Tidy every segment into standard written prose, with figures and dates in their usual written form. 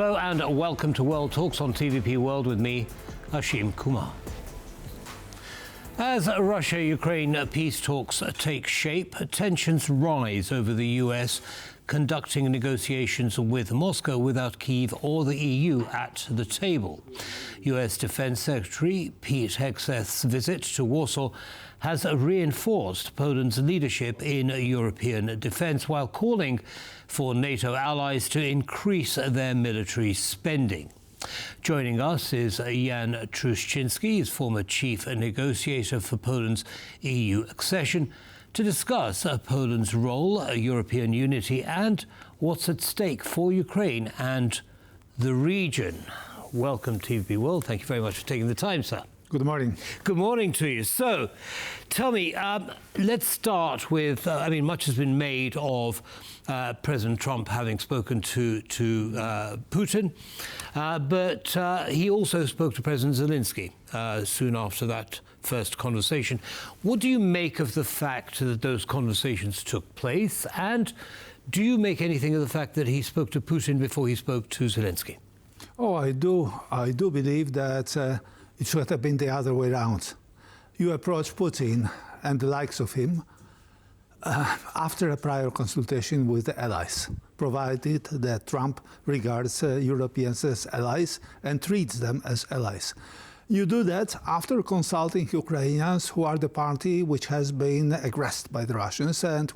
Hello and welcome to World Talks on TVP World with me, Ashim Kumar. As Russia-Ukraine peace talks take shape, tensions rise over the US conducting negotiations with Moscow without Kyiv or the EU at the table. US Defense Secretary Pete Hegseth's visit to Warsaw has reinforced Poland's leadership in European defense while calling for NATO allies to increase their military spending. Joining us is Jan Truszczyński, he's former chief negotiator for Poland's EU accession, to discuss Poland's role, European unity, and what's at stake for Ukraine and the region. Welcome to TVP World. Thank you very much for taking the time, sir. Good morning. Good morning to you. So, tell me, let's start with, much has been made of President Trump having spoken to Putin, but he also spoke to President Zelensky soon after that first conversation. What do you make of the fact that those conversations took place? And do you make anything of the fact that he spoke to Putin before he spoke to Zelensky? Oh, I do. I do believe that it should have been the other way around. You approach Putin and the likes of him after a prior consultation with the allies, provided that Trump regards Europeans as allies and treats them as allies. You do that after consulting Ukrainians, who are the party which has been aggressed by the Russians and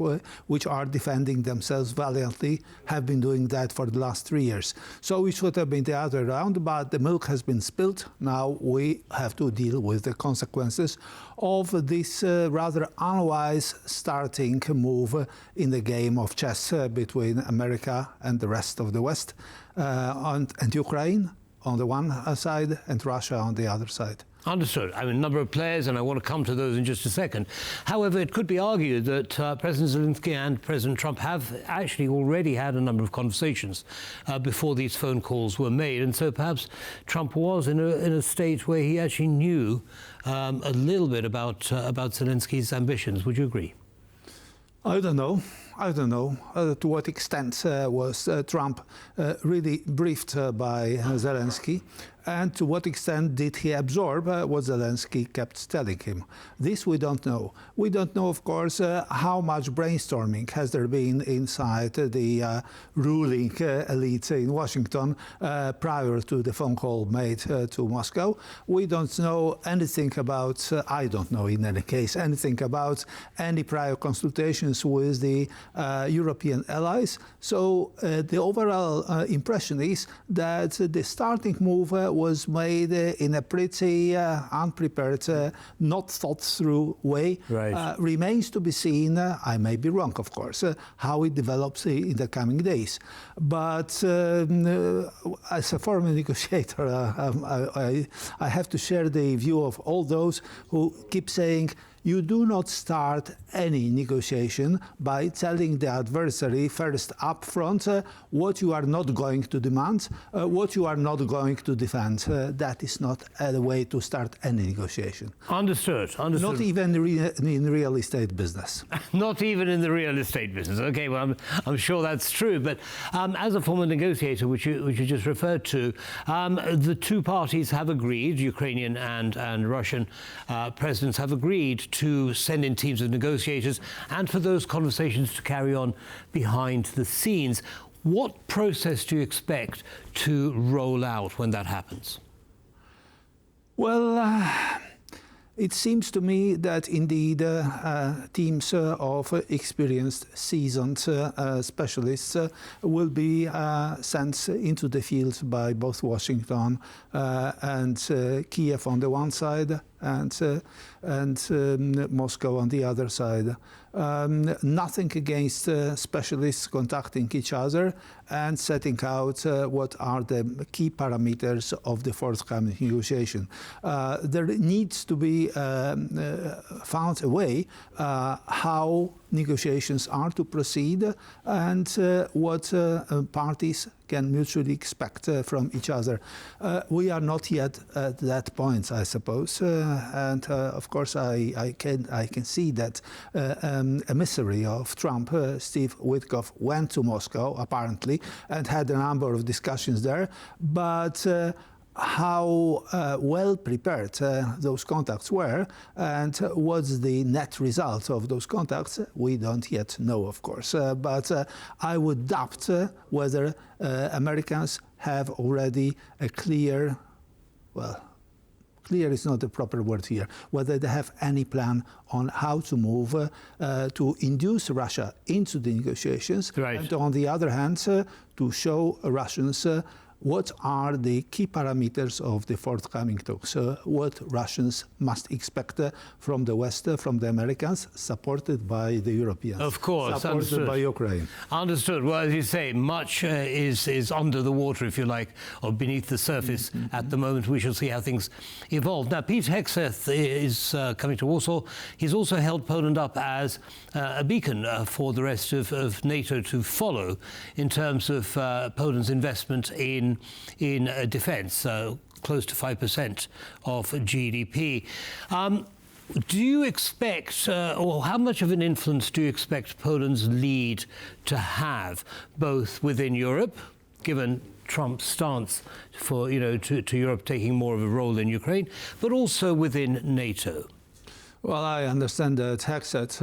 which are defending themselves valiantly, have been doing that for the last 3 years. So it should have been the other way around, but the milk has been spilled. Now we have to deal with the consequences of this rather unwise starting move in the game of chess between America and the rest of the West and Ukraine on the one side and Russia on the other side. Understood. I mean, a number of players, and I want to come to those in just a second. However, it could be argued that President Zelensky and President Trump have actually already had a number of conversations before these phone calls were made, and so perhaps Trump was in a state where he actually knew a little bit about Zelensky's ambitions. Would you agree? I don't know. To what extent was Trump really briefed by Zelensky, and to what extent did he absorb what Zelensky kept telling him? This we don't know. We don't know, of course, how much brainstorming has there been inside the ruling elite in Washington prior to the phone call made to Moscow. We don't know anything about, I don't know in any case, anything about any prior consultations with the European allies. So the overall impression is that the starting move was made in a pretty unprepared, not thought through way. Right. Remains to be seen, I may be wrong of course, how it develops in the coming days. But as a former negotiator, I have to share the view of all those who keep saying, you do not start any negotiation by telling the adversary first up front what you are not going to demand, what you are not going to defend. That is not a way to start any negotiation. Understood. Not even in real estate business. Not even in the real estate business. Okay, well, I'm sure that's true. But as a former negotiator, which you just referred to, the two parties have agreed, Ukrainian and Russian presidents have agreed to send in teams of negotiators and for those conversations to carry on behind the scenes. What process do you expect to roll out when that happens? Well, it seems to me that indeed teams of experienced, seasoned specialists will be sent into the field by both Washington and Kyiv on the one side and Moscow on the other side. Nothing against specialists contacting each other and setting out what are the key parameters of the forthcoming negotiation. There needs to be found a way how negotiations are to proceed and what parties can mutually expect from each other. We are not yet at that point, I suppose, and of course I can see that emissary of Trump, Steve Witkoff, went to Moscow apparently and had a number of discussions there, but how well prepared those contacts were and what's the net result of those contacts, we don't yet know, of course. But I would doubt whether Americans have already a clear, well, clear is not the proper word here, whether they have any plan on how to move to induce Russia into the negotiations, right. And on the other hand, to show Russians what are the key parameters of the forthcoming talks? What Russians must expect from the West, from the Americans, supported by the Europeans? Of course, supported understood. by Ukraine. Understood. Well, as you say, much is under the water, if you like, or beneath the surface at the moment. We shall see how things evolve. Now, Pete Hegseth is coming to Warsaw. He's also held Poland up as a beacon for the rest of NATO to follow in terms of Poland's investment in defence, close to 5% of GDP. Do you expect, or how much of an influence do you expect Poland's lead to have, both within Europe, given Trump's stance for, to Europe taking more of a role in Ukraine, but also within NATO? Well, I understand that Hegseth,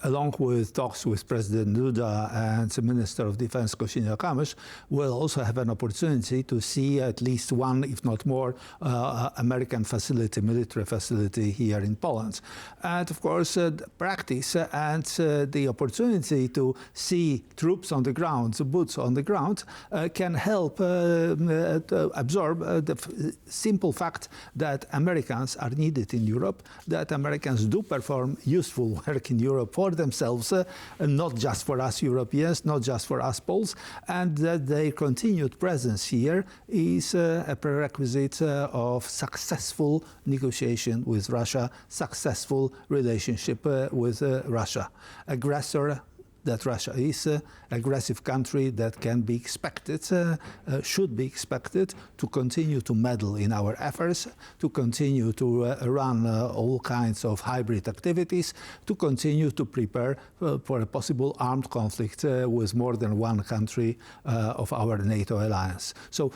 along with talks with President Duda and the Minister of Defense Kosiniak-Kamysz, will also have an opportunity to see at least one, if not more, American facility, military facility here in Poland. And of course, practice and the opportunity to see troops on the ground, boots on the ground, can help absorb the simple fact that Americans are needed in Europe, that Americans do perform useful work in Europe for themselves, not just for us Europeans, not just for us Poles, and that their continued presence here is a prerequisite of successful negotiation with Russia, successful relationship with Russia. Aggressor that Russia is, aggressive country that can be expected, should be expected to continue to meddle in our affairs, to continue to run all kinds of hybrid activities, to continue to prepare for a possible armed conflict with more than one country of our NATO alliance. So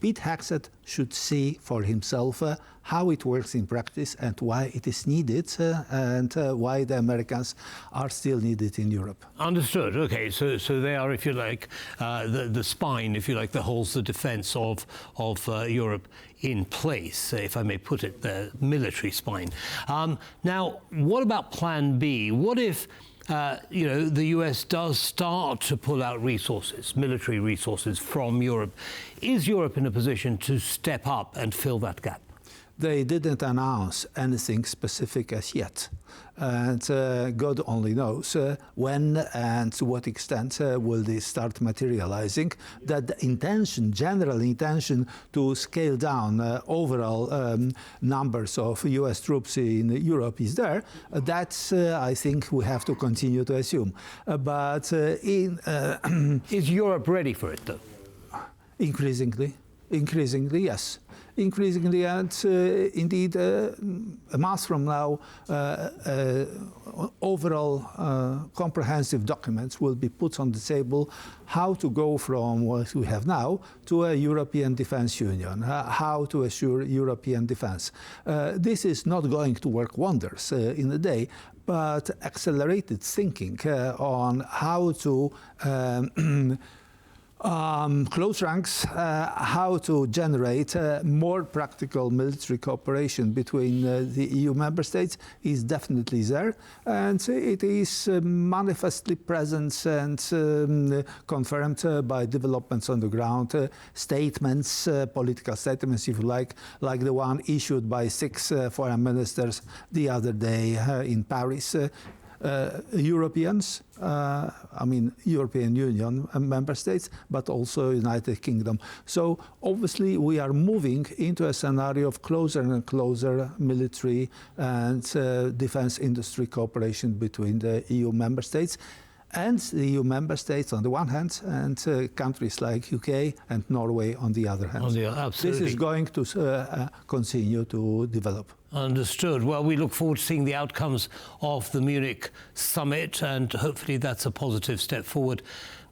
Pete Hegseth should see for himself how it works in practice and why it is needed and why the Americans are still needed in Europe. Understood. Okay, so they are, if you like, the spine, if you like, that holds the defence of Europe in place, if I may put it, the military spine. Now, what about Plan B? What if the US does start to pull out resources, military resources from Europe? Is Europe in a position to step up and fill that gap? They didn't announce anything specific as yet. And God only knows when and to what extent will this start materializing. That the intention, general intention to scale down overall numbers of US troops in Europe is there. That's, I think, we have to continue to assume. But is Europe ready for it, though? Increasingly, yes. Increasingly, and indeed, a month from now, overall comprehensive documents will be put on the table how to go from what we have now to a European Defence Union, how to assure European defence. This is not going to work wonders in a day, but accelerated thinking on how to close ranks, how to generate more practical military cooperation between the EU member states is definitely there, and it is manifestly present and confirmed by developments on the ground, statements, political statements, if you like the one issued by 6 foreign ministers the other day in Paris. Europeans, European Union member states, but also United Kingdom. So obviously we are moving into a scenario of closer and closer military and defense industry cooperation between the EU member states. And the EU member states on the one hand, and countries like UK and Norway on the other hand. Absolutely. This is going to continue to develop. Understood. Well, we look forward to seeing the outcomes of the Munich summit, and hopefully that's a positive step forward.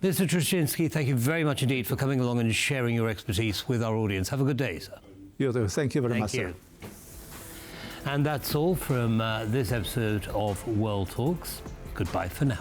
Mr. Truszczyński, thank you very much indeed for coming along and sharing your expertise with our audience. Have a good day, sir. You too. Thank you very much, sir. And that's all from this episode of World Talks. Goodbye for now.